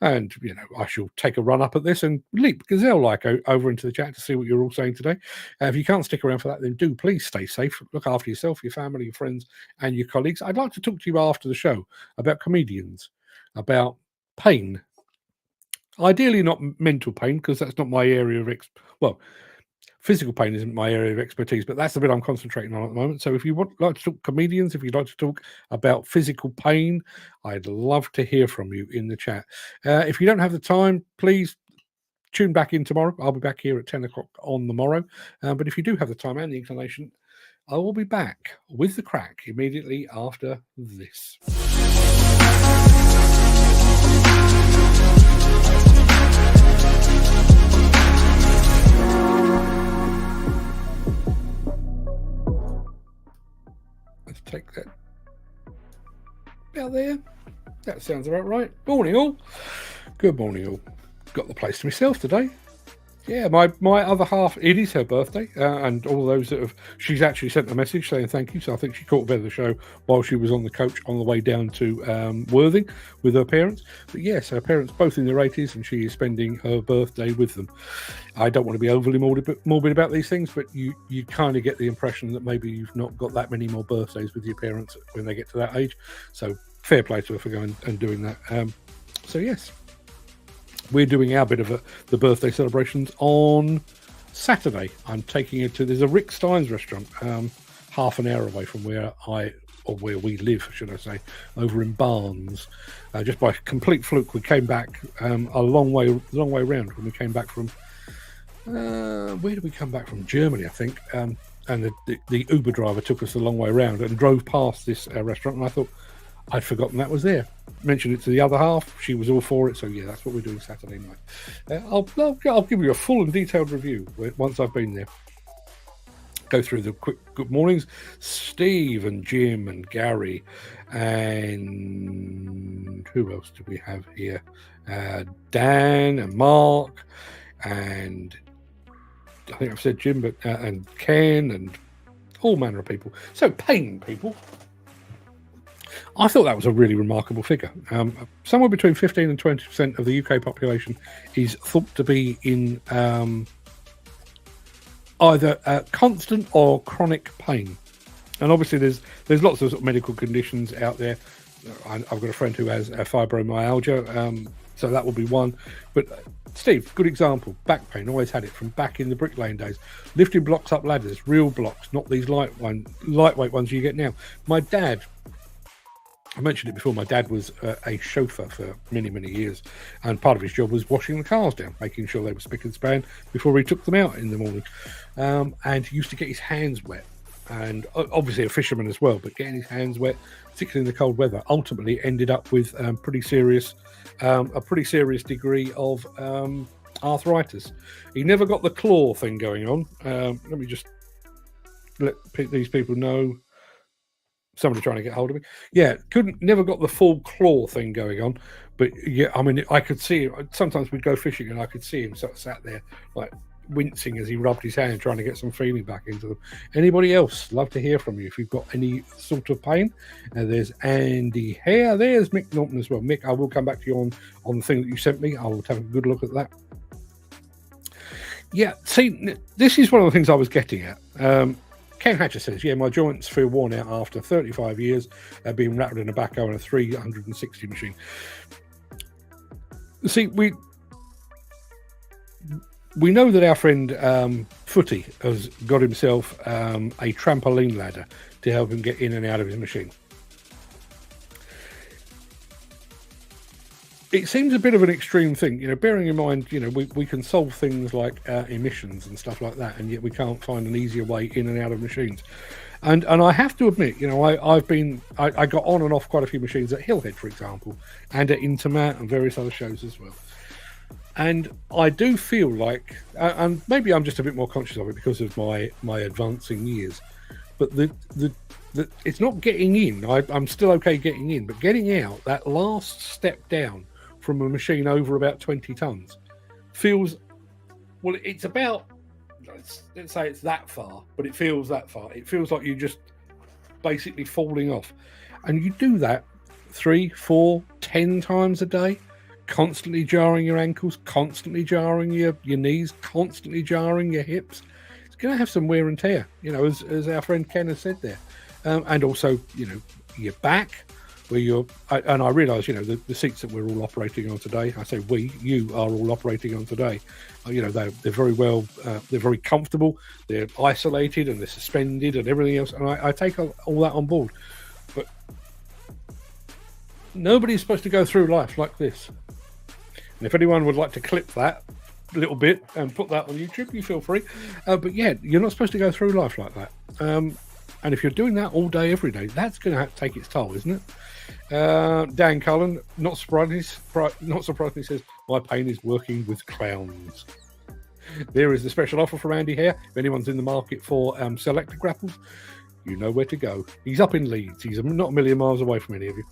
and I shall take a run up at this and leap gazelle-like over into the chat to see what you're all saying today. If you can't stick around for that, then do please stay safe, look after yourself, your family, your friends, and your colleagues. I'd like to talk to you after the show about comedians, about pain. Ideally not mental pain, because that's not my area of physical pain isn't my area of expertise, but that's the bit I'm concentrating on at the moment. So if you would like to talk comedians, if you'd like to talk about physical pain, I'd love to hear from you in the chat. If you don't have the time, please tune back in tomorrow. I'll be back here at 10 o'clock on the morrow. But if you do have the time and the inclination, I will be back with the crack immediately after this. Let's take that about there. That sounds about right. Morning all. Good morning all. Got the place to myself today. Yeah, my other half, it is her birthday, and all those she's actually sent a message saying thank you, so I think she caught a bit of the show while she was on the coach on the way down to Worthing with her parents. But yes, her parents both in their 80s, and she is spending her birthday with them. I don't want to be overly morbid about these things, but you kind of get the impression that maybe you've not got that many more birthdays with your parents when they get to that age. So fair play to her for going and doing that. So yes. We're doing our bit of the birthday celebrations on Saturday. I'm taking it to, there's a Rick Stein's restaurant half an hour away from where where we live, should I say, over in Barnes. Just by complete fluke, we came back a long way round when we came back from, where did we come back from? Germany, I think. And the Uber driver took us a long way around and drove past this restaurant, and I thought, I'd forgotten that was there. Mentioned it to the other half. She was all for it. So yeah, that's what we're doing Saturday night. I'll give you a full and detailed review once I've been there. Go through the quick good mornings. Steve and Jim and Gary and who else do we have here? Dan and Mark and I think I've said Jim, but and Ken and all manner of people. So pain people. I thought that was a really remarkable figure. Somewhere between 15 and 20% of the UK population is thought to be in either constant or chronic pain. And obviously there's lots of, sort of medical conditions out there. I've got a friend who has fibromyalgia, so that will be one. But Steve, good example, back pain, always had it from back in the bricklaying days. Lifting blocks up ladders, real blocks, not these lightweight ones you get now. My dad, I mentioned it before, my dad was a chauffeur for many, many years, and part of his job was washing the cars down, making sure they were spick and span before he took them out in the morning. And he used to get his hands wet, and obviously a fisherman as well, but getting his hands wet, particularly in the cold weather, ultimately ended up with a pretty serious degree of arthritis. He never got the claw thing going on. Let me just let these people know. Somebody trying to get hold of me. Yeah, never got the full claw thing going on. But yeah, I mean, I could see him. Sometimes we'd go fishing and I could see him sort of sat there like wincing as he rubbed his hand, trying to get some feeling back into them. Anybody else? Love to hear from you if you've got any sort of pain. There's Andy Hare. There's Mick Norton as well. Mick, I will come back to you on the thing that you sent me. I will have a good look at that. Yeah, see, this is one of the things I was getting at. Ken Hatcher says, yeah, my joints feel worn out after 35 years being rattled in a backhoe on a 360 machine. See, we know that our friend Footy has got himself a trampoline ladder to help him get in and out of his machine. It seems a bit of an extreme thing, bearing in mind, we can solve things like emissions and stuff like that, and yet we can't find an easier way in and out of machines. And I have to admit, I got on and off quite a few machines at Hillhead, for example, and at Intermat and various other shows as well. And I do feel like, and maybe I'm just a bit more conscious of it because of my advancing years, but it's not getting in. I'm still okay getting in, but getting out, that last step down from a machine over about 20 tons feels, well, it's about, let's say it's that far, but it feels that far. It feels like you're just basically falling off. And you do that 3, 4, 10 times a day, constantly jarring your ankles, constantly jarring your knees, constantly jarring your hips. It's going to have some wear and tear, as our friend Ken has said there. And also, your back, where and I realise, the seats that we're all operating on today, I say you are all operating on today, they're very well, they're very comfortable, they're isolated and they're suspended and everything else. And I take all that on board. But nobody's supposed to go through life like this. And if anyone would like to clip that little bit and put that on YouTube, you feel free. But yeah, you're not supposed to go through life like that. And if you're doing that all day, every day, that's going to have to take its toll, isn't it? Dan Cullen, not surprisingly, says, my pain is working with clowns. There is the special offer from Andy Hare. If anyone's in the market for selector grapples, you know where to go. He's up in Leeds. He's not a million miles away from any of you.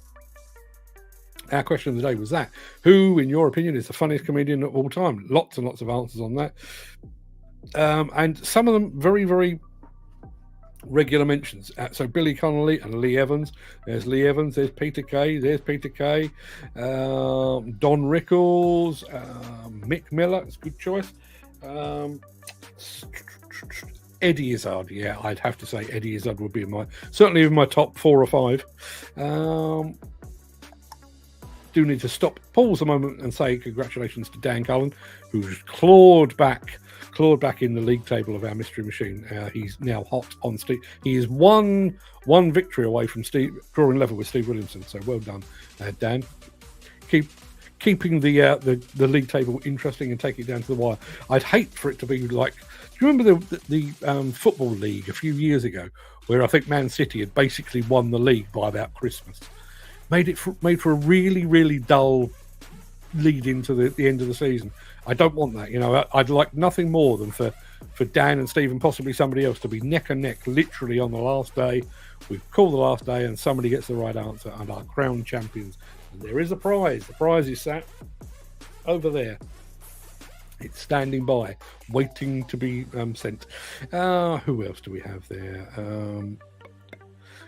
Our question of the day was that. Who, in your opinion, is the funniest comedian of all time? Lots and lots of answers on that. And some of them very, very regular mentions. So Billy Connolly and Lee Evans. There's Lee Evans. There's Peter Kay. There's Peter Kay. Don Rickles. Mick Miller. It's a good choice. Eddie Izzard. Yeah, I'd have to say Eddie Izzard would be certainly in my top 4 or 5. Do need to stop, pause a moment and say congratulations to Dan Cullen, who's clawed back in the league table of our mystery machine. He's now hot on Steve. He is one victory away from Steve drawing level with Steve Williamson. So well done, Dan. Keeping the league table interesting and taking it down to the wire. I'd hate for it to be like. Do you remember the football league a few years ago, where I think Man City had basically won the league by about Christmas? Made for a really, really dull lead into the end of the season. I don't want that. I'd like nothing more than for Dan and Steve and possibly somebody else to be neck and neck, literally on the last day. We call the last day and somebody gets the right answer and are crowned champions. And there is a prize. The prize is sat over there. It's standing by, waiting to be sent. Who else do we have there?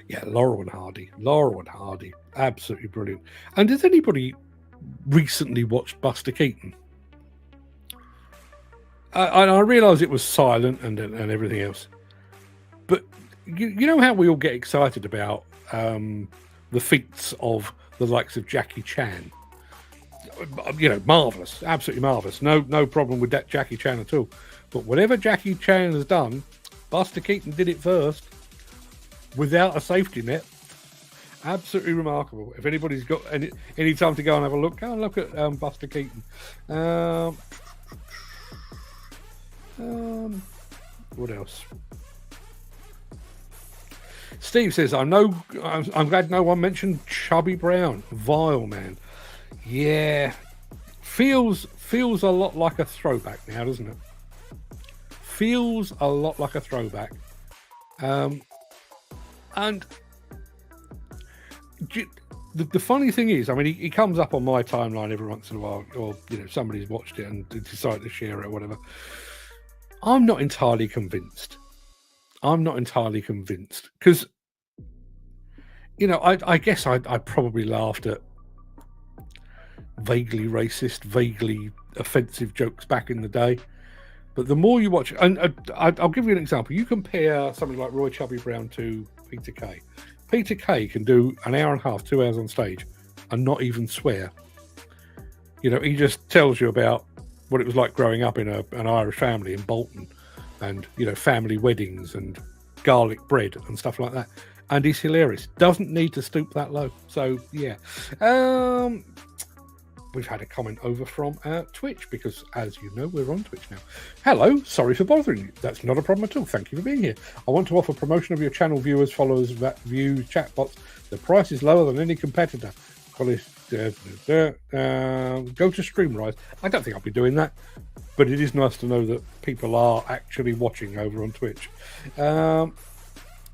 Yeah, Laurel and Hardy, absolutely brilliant. And has anybody recently watched Buster Keaton? I realise it was silent and everything else, but you know how we all get excited about the feats of the likes of Jackie Chan. Marvellous, absolutely marvellous. No problem with that Jackie Chan at all. But whatever Jackie Chan has done, Buster Keaton did it first. Without a safety net. Absolutely remarkable. If anybody's got any time to go and have a look, go and look at Buster Keaton. What else? Steve says, I'm glad no one mentioned Chubby Brown. Vile man. Yeah. Feels a lot like a throwback now, doesn't it? Feels a lot like a throwback. And the funny thing is, I mean, he comes up on my timeline every once in a while, or somebody's watched it and decided to share it or whatever. I'm not entirely convinced because I guess I probably laughed at vaguely racist, vaguely offensive jokes back in the day. But the more you watch, and I'll give you an example. You compare somebody like Roy Chubby Brown to Peter Kay. Peter Kay can do an hour and a half, 2 hours on stage and not even swear. He just tells you about what it was like growing up in an Irish family in Bolton and family weddings and garlic bread and stuff like that. And he's hilarious. Doesn't need to stoop that low. So yeah. We've had a comment over from Twitch, because as you know, we're on Twitch now. Hello, sorry for bothering you. That's not a problem at all. Thank you for being here. I want to offer promotion of your channel viewers, followers, views, chatbots. The price is lower than any competitor. Go to Streamrise. I don't think I'll be doing that, but it is nice to know that people are actually watching over on Twitch. Dan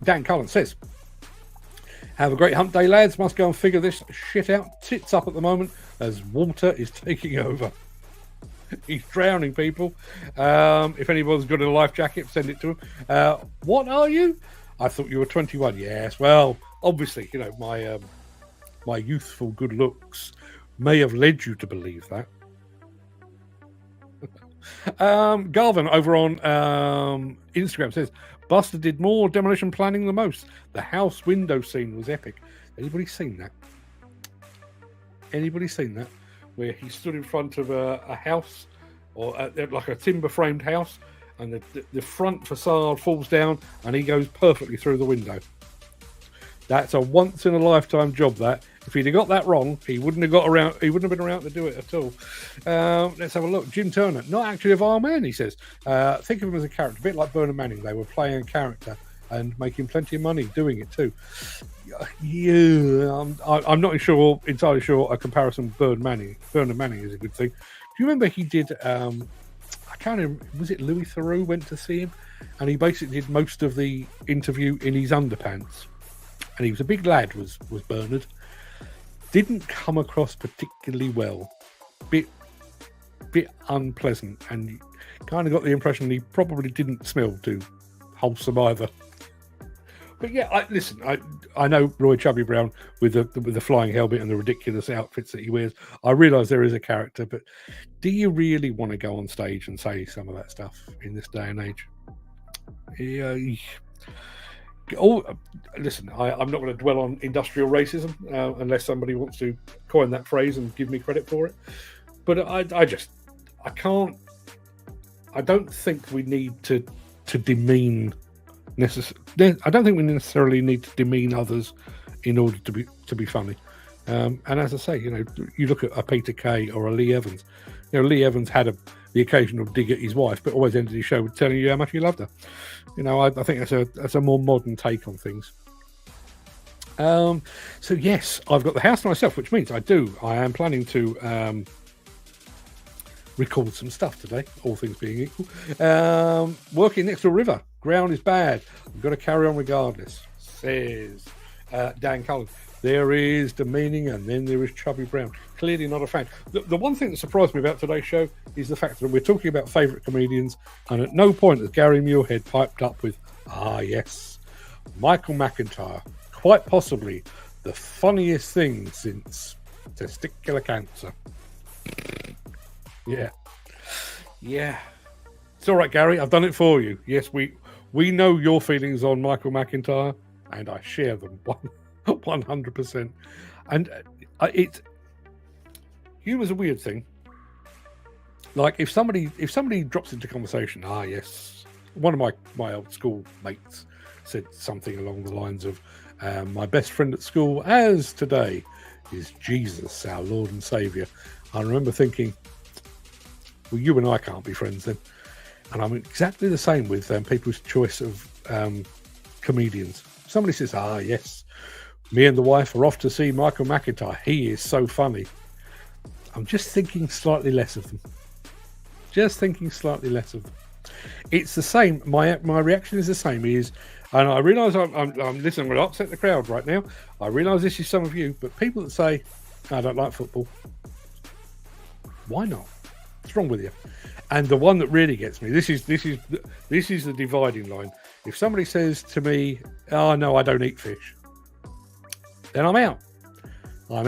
Cullen says, have a great hump day, lads. Must go and figure this shit out. Tits up at the moment as water is taking over. He's drowning people. If anyone's got a life jacket, send it to him. What are you? I thought you were 21. Yes, well, obviously, my youthful good looks may have led you to believe that. Garvin over on Instagram says, Buster did more demolition planning than most. The house window scene was epic. Anybody seen that? Where he stood in front of a house, or like a timber framed house, and the front facade falls down and he goes perfectly through the window. That's a once in a lifetime job, that. If he'd have got that wrong, he wouldn't have been around to do it at all. Let's have a look. Jim Turner, not actually a vile man, he says. Think of him as a character, a bit like Bernard Manning. They were playing a character and making plenty of money doing it too. Yeah, I'm not entirely sure a comparison with Bernard Manning is a good thing. Do you remember he did, I can't remember, was it Louis Theroux went to see him? And he basically did most of the interview in his underpants. And he was a big lad, was Bernard. Didn't come across particularly well. Bit unpleasant, and you kind of got the impression he probably didn't smell too wholesome either. But yeah, I know Roy Chubby Brown with the flying helmet and the ridiculous outfits that he wears. I realise there is a character, but do you really want to go on stage and say some of that stuff in this day and age? Yeah. Listen, I'm not going to dwell on industrial racism unless somebody wants to coin that phrase and give me credit for it. But I can't. I don't think we need to demean. I don't think we necessarily need to demean others in order to be funny. And as I say, you look at a Peter Kay or a Lee Evans. Lee Evans had the occasional dig at his wife, but always ended his show with telling you how much he loved her. I think that's a more modern take on things. So yes, I've got the house to myself, which means I am planning to record some stuff today, all things being equal. Working next to a river. Ground is bad. I've got to carry on regardless, says Dan Cullen. There is demeaning, and then there is Chubby Brown. Clearly not a fan. The one thing that surprised me about today's show is the fact that we're talking about favourite comedians, and at no point has Gary Muirhead piped up with, yes, Michael McIntyre, quite possibly the funniest thing since testicular cancer. Yeah. It's all right, Gary. I've done it for you. Yes, we know your feelings on Michael McIntyre, and I share them 100%. And humor's a weird thing. Like if somebody drops into conversation, yes, one of my old school mates said something along the lines of, my best friend at school as today is Jesus, our Lord and Saviour. I remember thinking, well, you and I can't be friends then. And I'm exactly the same with people's choice of comedians. Somebody says, yes, me and the wife are off to see Michael McIntyre. He is so funny. I'm just thinking slightly less of them. It's the same. My reaction is the same. And I realise I'm listening. I'm going to upset the crowd right now. I realise this is some of you, but people that say, I don't like football. Why not? What's wrong with you? And the one that really gets me, this is the dividing line. If somebody says to me, no, I don't eat fish, then I'm out. Why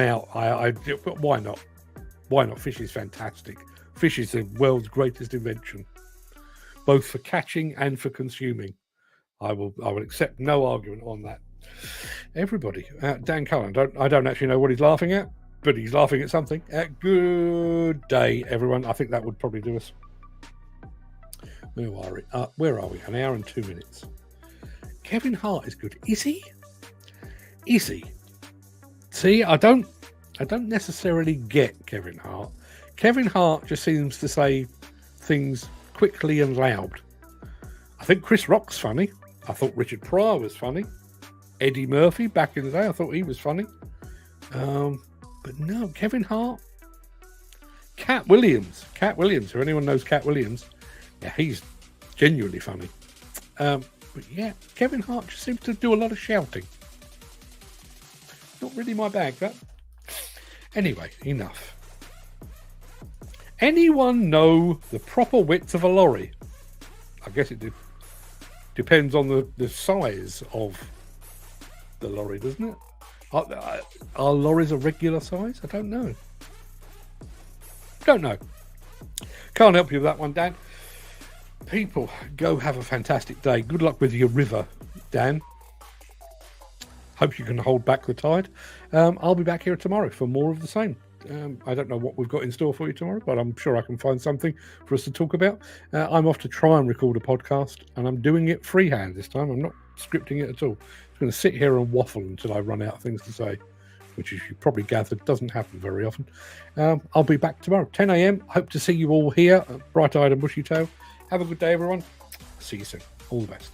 not? Fish is fantastic. Fish is the world's greatest invention, both for catching and for consuming. I will accept no argument on that. Everybody, Dan Cullen, I don't actually know what he's laughing at, but he's laughing at something. Good day, everyone. I think that would probably do us. Where are we? An hour and 2 minutes. Kevin Hart is good. Is he? Is he? See, I don't necessarily get Kevin Hart. Kevin Hart just seems to say things quickly and loud. I think Chris Rock's funny. I thought Richard Pryor was funny. Eddie Murphy back in the day, I thought he was funny. But no, Kevin Hart. Cat Williams, if anyone knows Cat Williams, yeah, he's genuinely funny. But yeah, Kevin Hart just seems to do a lot of shouting. Not really my bag, that. Anyway, enough. Anyone know the proper width of a lorry? I guess it depends on the size of the lorry, doesn't it? Are lorries a regular size? I don't know. Can't help you with that one, Dan. People, go have a fantastic day. Good luck with your river, Dan. Hope you can hold back the tide. I'll be back here tomorrow for more of the same. I don't know what we've got in store for you tomorrow, but I'm sure I can find something for us to talk about. I'm off to try and record a podcast, and I'm doing it freehand this time. I'm not scripting it at all. I'm going to sit here and waffle until I run out of things to say, which, as you probably gathered, doesn't happen very often. I'll be back tomorrow, 10 a.m. Hope to see you all here, bright-eyed and bushy-tailed. Have a good day, everyone. See you soon. All the best.